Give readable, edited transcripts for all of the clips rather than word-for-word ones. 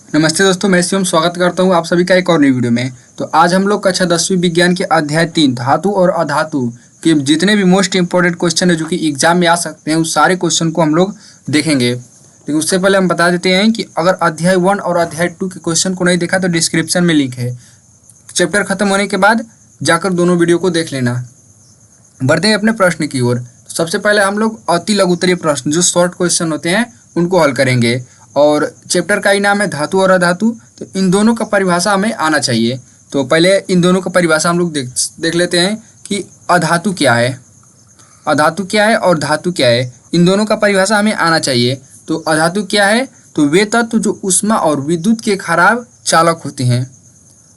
नमस्ते दोस्तों, मैं शिवम स्वागत करता हूं आप सभी का एक और नई वीडियो में। तो आज हम लोग कक्षा 10वीं विज्ञान के अध्याय 3 धातु और अधातु के जितने भी मोस्ट इंपॉर्टेंट क्वेश्चन है जो कि एग्जाम में आ सकते हैं उस सारे क्वेश्चन को हम लोग देखेंगे। लेकिन उससे पहले हम बता देते हैं कि अगर अध्याय 1 और अध्याय 2 के क्वेश्चन को नहीं देखा तो डिस्क्रिप्शन में लिंक है। चैप्टर खत्म होने के बाद जाकर दोनों वीडियो को देख लेना। बढ़ते हैं अपने प्रश्न की ओर। तो सबसे पहले हम लोग अति लघुत्तरीय प्रश्न जो शॉर्ट क्वेश्चन होते हैं उनको हल करेंगे और चैप्टर का ही नाम है धातु और अधातु। तो इन दोनों का परिभाषा हमें आना चाहिए। तो पहले इन दोनों का परिभाषा हम लोग देख लेते हैं कि अधातु क्या है, अधातु क्या है और धातु क्या है। इन दोनों का परिभाषा हमें आना चाहिए। तो अधातु क्या है, तो वे तत्व जो ऊष्मा और विद्युत के खराब चालक होते हैं।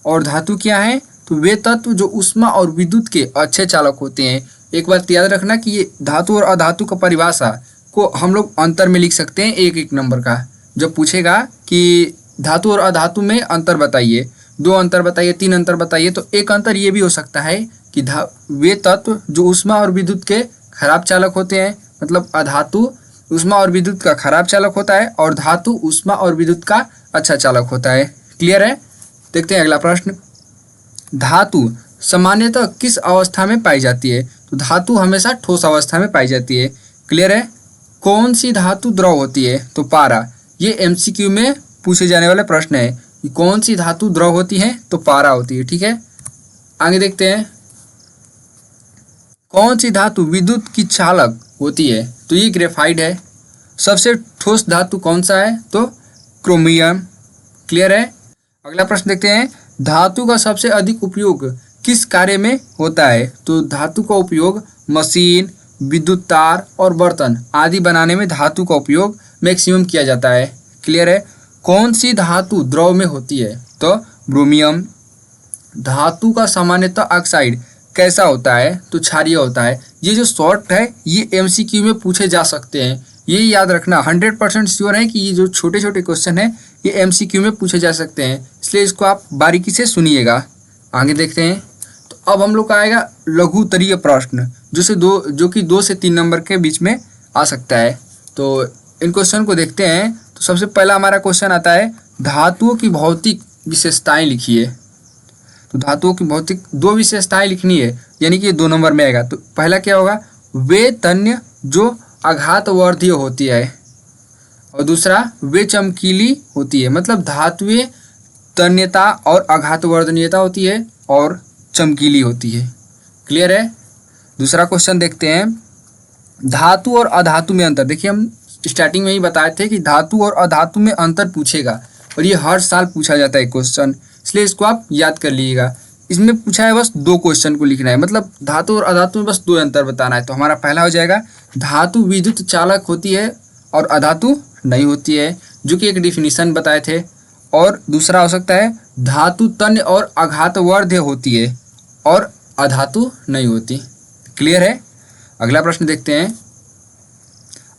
और धातु क्या है, तो वे तत्व जो ऊष्मा और विद्युत के अच्छे चालक होते हैं। एक बात याद रखना कि ये धातु और अधातु का परिभाषा को हम लोग अंतर में लिख सकते हैं एक एक नंबर का। जब पूछेगा कि धातु और अधातु में अंतर बताइए, 2 अंतर बताइए, 3 अंतर बताइए, तो एक अंतर ये भी हो सकता है कि वे तत्व जो ऊष्मा और विद्युत के खराब चालक होते हैं, मतलब अधातु ऊष्मा और विद्युत का खराब चालक होता है और धातु ऊष्मा और विद्युत का अच्छा चालक होता है। क्लियर है। देखते हैं अगला प्रश्न। धातु सामान्यतः किस अवस्था में पाई जाती है, तो धातु हमेशा ठोस अवस्था में पाई जाती है। क्लियर है। कौन सी धातु द्रव होती है, तो पारा। ये एमसीक्यू में पूछे जाने वाला प्रश्न है कि कौन सी धातु द्रव होती है, तो पारा होती है। ठीक है, आगे देखते हैं। कौन सी धातु विद्युत की चालक होती है, तो ये ग्रेफाइट है। सबसे ठोस धातु कौन सा है, तो क्रोमियम। क्लियर है। अगला प्रश्न देखते हैं। धातु का सबसे अधिक उपयोग किस कार्य में होता है, तो धातु का उपयोग मशीन, विद्युत तार और बर्तन आदि बनाने में धातु का उपयोग मैक्सिमम किया जाता है। क्लियर है। कौन सी धातु द्रव में होती है, तो ब्रोमियम। धातु का सामान्यतः ऑक्साइड कैसा होता है, तो क्षारीय होता है। ये जो शॉर्ट है ये एमसीक्यू में पूछे जा सकते हैं, ये याद रखना। 100% श्योर है कि ये जो छोटे छोटे क्वेश्चन हैं ये एमसीक्यू में पूछे जा सकते हैं, इसलिए इसको आप बारीकी से सुनिएगा। आगे देखते हैं। तो अब हम लोग का आएगा लघुत्तरीय प्रश्न जो कि 2 से 3 नंबर के बीच में आ सकता है। तो इन क्वेश्चन को देखते हैं। तो सबसे पहला हमारा क्वेश्चन आता है, धातुओं की भौतिक विशेषताएं लिखिए। तो धातुओं की भौतिक 2 विशेषताएं लिखनी है, यानी कि 2 नंबर में आएगा। तो पहला क्या होगा, वे तन्य जो आघातवर्धीय होती है, और दूसरा वे चमकीली होती है। मतलब धातुएं तन्यता और आघातवर्धनीयता होती है और चमकीली होती है। क्लियर है। दूसरा क्वेश्चन देखते हैं। धातु और अधातु में अंतर। देखिए हम स्टार्टिंग में ही बताए थे कि धातु और अधातु में अंतर पूछेगा और ये हर साल पूछा जाता है क्वेश्चन, इसलिए इसको आप याद कर लीजिएगा। इसमें पूछा है बस 2 क्वेश्चन को लिखना है, मतलब धातु और अधातु में बस 2 अंतर बताना है। तो हमारा पहला हो जाएगा, धातु विद्युत चालक होती है और अधातु नहीं होती है, जो कि एक डिफिनीशन बताए थे। और दूसरा हो सकता है, धातु तन्य और आघातवर्धीय होती है और अधातु नहीं होती। क्लियर है। अगला प्रश्न देखते हैं।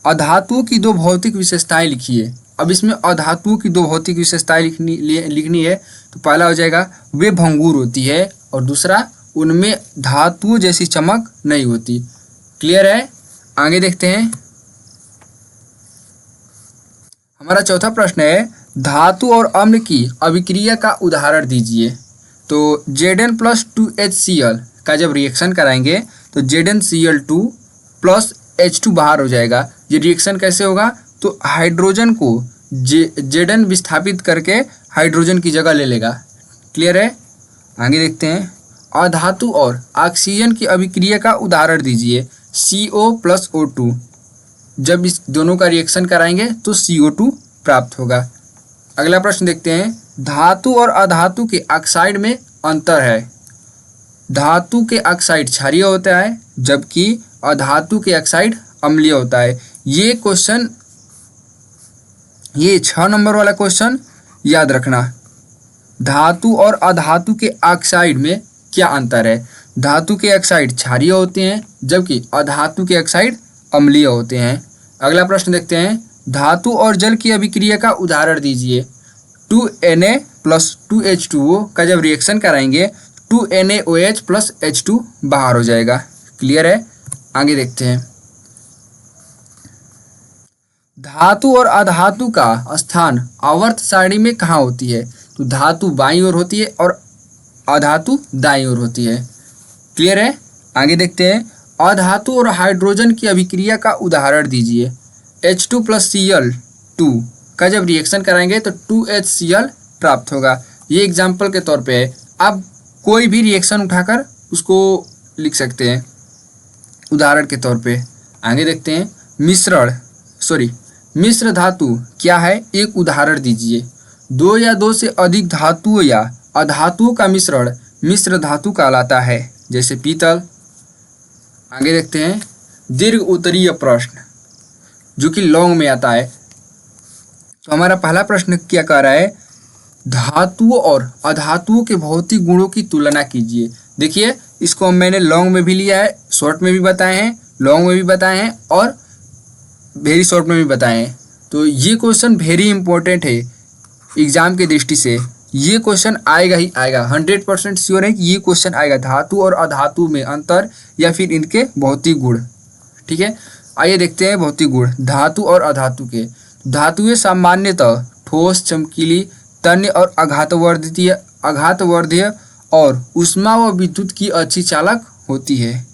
अधातुओं की 2 भौतिक विशेषताएं लिखिए। अब इसमें अधातुओं की 2 भौतिक विशेषताएं लिखनी है। तो पहला हो जाएगा, वे भंगुर होती है, और दूसरा उनमें धातुओं जैसी चमक नहीं होती। क्लियर है। आगे देखते हैं। हमारा चौथा प्रश्न है, धातु और अम्ल की अभिक्रिया का उदाहरण दीजिए। तो Zn+2HCl का जब रिएक्शन कराएंगे तो ZnCl2 प्लस H2 बाहर हो जाएगा। ये रिएक्शन कैसे होगा, तो हाइड्रोजन को Zn विस्थापित करके हाइड्रोजन की जगह ले लेगा। क्लियर है। आगे देखते हैं। अधातु और ऑक्सीजन की अभिक्रिया का उदाहरण दीजिए। CO+O2 जब इस दोनों का रिएक्शन कराएंगे तो CO2 प्राप्त होगा। अगला प्रश्न देखते हैं। धातु और अधातु के ऑक्साइड में अंतर है। धातु के ऑक्साइड क्षारीय होता है जबकि अधातु के ऑक्साइड अम्लीय होता है। ये क्वेश्चन, ये 6 नंबर वाला क्वेश्चन याद रखना। धातु और अधातु के ऑक्साइड में क्या अंतर है। धातु के ऑक्साइड क्षारीय होते हैं जबकि अधातु के ऑक्साइड अम्लीय होते हैं। अगला प्रश्न देखते हैं। धातु और जल की अभिक्रिया का उदाहरण दीजिए। 2Na+2H2O का जब रिएक्शन कराएंगे 2NaOH+H2 बाहर हो जाएगा। क्लियर है। आगे देखते हैं। धातु और अधातु का स्थान आवर्त सारणी में कहाँ होती है? तो धातु बाईं ओर होती है और अधातु दाईं ओर होती है। क्लियर है? आगे देखते हैं। अधातु और हाइड्रोजन की अभिक्रिया का उदाहरण दीजिए। H2 + Cl2 का जब रिएक्शन कराएंगे तो 2HCl प्राप्त होगा। ये एग्जाम्पल के तौर पे है। आप कोई भी रिएक्शन उठाकर उसको लिख सकते हैं उदाहरण के तौर पे। आगे देखते हैं। मिश्र धातु क्या है? एक उदाहरण दीजिए। 2 या 2 से अधिक धातुओं या अधातुओं का मिश्रण मिश्र धातु कहलाता है, जैसे पीतल। आगे देखते हैं। दीर्घ उत्तरीय प्रश्न जो कि लॉन्ग में आता है। तो हमारा पहला प्रश्न क्या कह रहा है? धातुओं और अधातुओं के भौतिक गुणों की तुलना कीजिए। देखिए, इसको मैंने लॉन्ग में भी लिया है, शॉर्ट में भी बताए हैं, लॉन्ग में भी बताए हैं और वेरी शॉर्ट में भी बताए हैं। तो ये क्वेश्चन वेरी इंपॉर्टेंट है एग्जाम की दृष्टि से। ये क्वेश्चन आएगा ही आएगा, 100% श्योर है कि ये क्वेश्चन आएगा। धातु और अधातु में अंतर या फिर इनके भौतिक गुण। ठीक है, आइए देखते हैं भौतिक गुण धातु और अधातु के। धातुएं सामान्यतः ठोस, चमकीली, तन्य और आघातवर्धीय और ऊष्मा व विद्युत की अच्छी चालक होती है।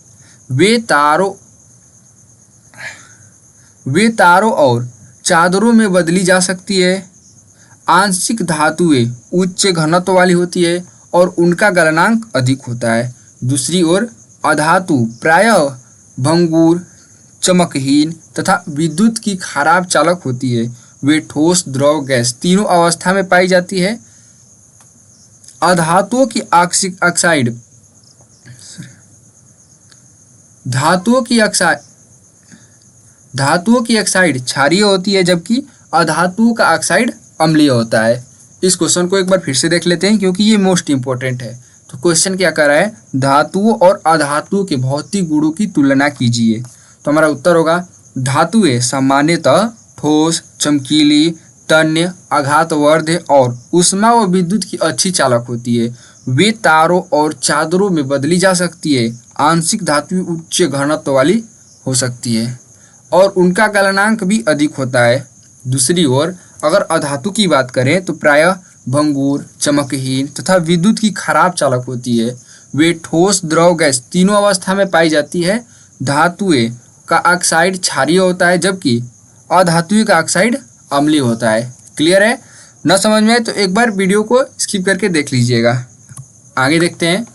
वे तारों और चादरों में बदली जा सकती है। आंशिक धातुएं उच्च घनत्व वाली होती है और उनका गलनांक अधिक होता है। दूसरी ओर अधातु प्रायः भंगुर, चमकहीन तथा विद्युत की खराब चालक होती है। वे ठोस, द्रव, गैस तीनों अवस्था में पाई जाती है। अधातुओं की ऑक्साइड धातुओं की ऑक्साइड क्षारीय होती है, जबकि अधातुओं का ऑक्साइड अम्लीय होता है। इस क्वेश्चन को एक बार फिर से देख लेते हैं क्योंकि ये मोस्ट इंपॉर्टेंट है। तो क्वेश्चन क्या कर रहा है? धातुओं और अधातुओं के भौतिक गुणों की तुलना कीजिए। तो हमारा उत्तर होगा धातुएं सामान्यतः ठोस, चमकीली, तन्य, आघातवर्धीय और ऊष्मा व विद्युत की अच्छी चालक होती है। वे तारों और चादरों में बदली जा सकती है। आंशिक धातुएं उच्च घनत्व वाली हो सकती है और उनका गलनांक भी अधिक होता है। दूसरी ओर अगर अधातु की बात करें तो प्रायः भंगुर, चमकहीन तथा विद्युत की खराब चालक होती है। वे ठोस, द्रव, गैस तीनों अवस्था में पाई जाती है। धातुएं का ऑक्साइड क्षारीय होता है, जबकि अधातुएं का ऑक्साइड अम्लीय होता है। क्लियर है? न समझ में आए तो एक बार वीडियो को स्किप करके देख लीजिएगा। आगे देखते हैं।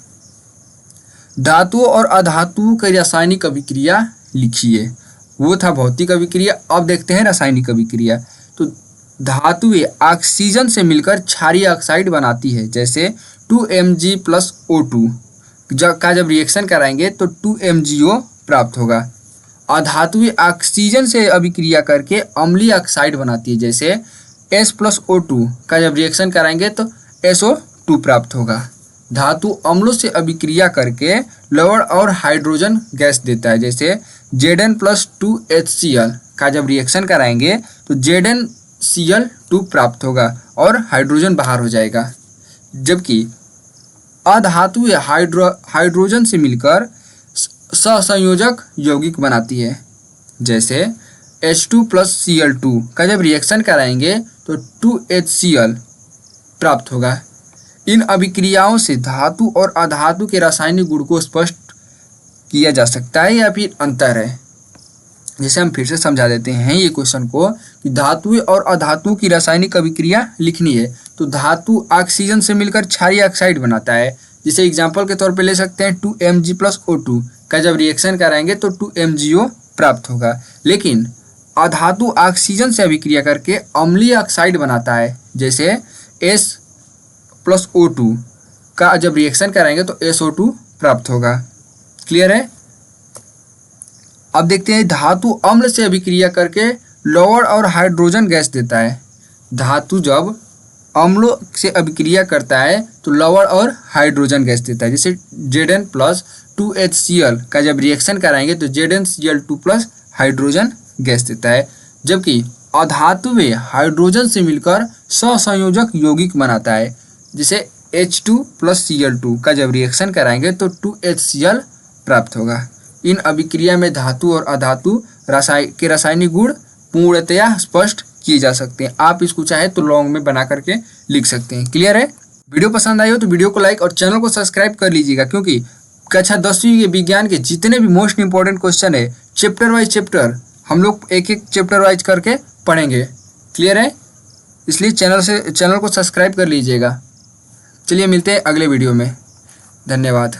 धातुओं और अधातुओं की रासायनिक अभिक्रिया लिखिए। वो था भौतिक अभिक्रिया, अब देखते हैं रासायनिक अभिक्रिया। तो धातुएं ऑक्सीजन से मिलकर क्षारीय ऑक्साइड बनाती है, जैसे 2Mg + O2 का जब रिएक्शन कराएंगे तो 2MgO प्राप्त होगा। अधातुएं ऑक्सीजन से अभिक्रिया करके अम्लीय ऑक्साइड बनाती है, जैसे S + O2 का जब रिएक्शन कराएंगे तो SO2 प्राप्त होगा। धातु अम्लों से अभिक्रिया करके लवण और हाइड्रोजन गैस देता है, जैसे Zn + 2HCl का जब रिएक्शन कराएंगे तो ZnCl2 प्राप्त होगा और हाइड्रोजन बाहर हो जाएगा। जबकि अधातुएं हाइड्रोजन से मिलकर सहसंयोजक यौगिक बनाती है, जैसे H2 + Cl2 का जब रिएक्शन कराएंगे तो 2HCl प्राप्त होगा। इन अभिक्रियाओं से धातु और अधातु के रासायनिक गुण को स्पष्ट किया जा सकता है या फिर अंतर है। जैसे हम फिर से समझा देते हैं ये क्वेश्चन को कि धातुएं और अधातुओं की रासायनिक अभिक्रिया लिखनी है। तो धातु ऑक्सीजन से मिलकर क्षारीय ऑक्साइड बनाता है, जिसे एग्जाम्पल के तौर पे ले सकते हैं 2Mg + O2 का जब रिएक्शन कराएंगे तो 2MgO प्राप्त होगा। लेकिन अधातु ऑक्सीजन से अभिक्रिया करके अम्लीय ऑक्साइड बनाता है, जैसे S + O2 का जब रिएक्शन कराएंगे तो SO2 प्राप्त होगा। क्लियर है? अब देखते हैं धातु अम्ल से अभिक्रिया करके लवण और हाइड्रोजन गैस देता है। धातु जब अम्लों से अभिक्रिया करता है तो लवण और हाइड्रोजन गैस देता है, जैसे Zn + 2HCl का जब रिएक्शन कराएंगे तो ZnCl2 + हाइड्रोजन गैस देता है। जबकि अधातुएं हाइड्रोजन से मिलकर सहसंयोजक यौगिक बनाता है, जिसे H2 + Cl2 का जब रिएक्शन कराएंगे तो 2HCl प्राप्त होगा। इन अभिक्रिया में धातु और अधातु के रासायनिक गुण पूर्णतया स्पष्ट किए जा सकते हैं। आप इसको चाहे तो लॉन्ग में बना करके लिख सकते हैं। क्लियर है? वीडियो पसंद आई हो तो वीडियो को लाइक और चैनल को सब्सक्राइब कर लीजिएगा, क्योंकि कक्षा 10वीं के विज्ञान के जितने भी मोस्ट इंपॉर्टेंट क्वेश्चन है चैप्टर वाइज चैप्टर हम लोग एक एक चैप्टर वाइज करके पढ़ेंगे। क्लियर है? इसलिए चैनल को सब्सक्राइब कर लीजिएगा। चलिए मिलते हैं अगले वीडियो में। धन्यवाद।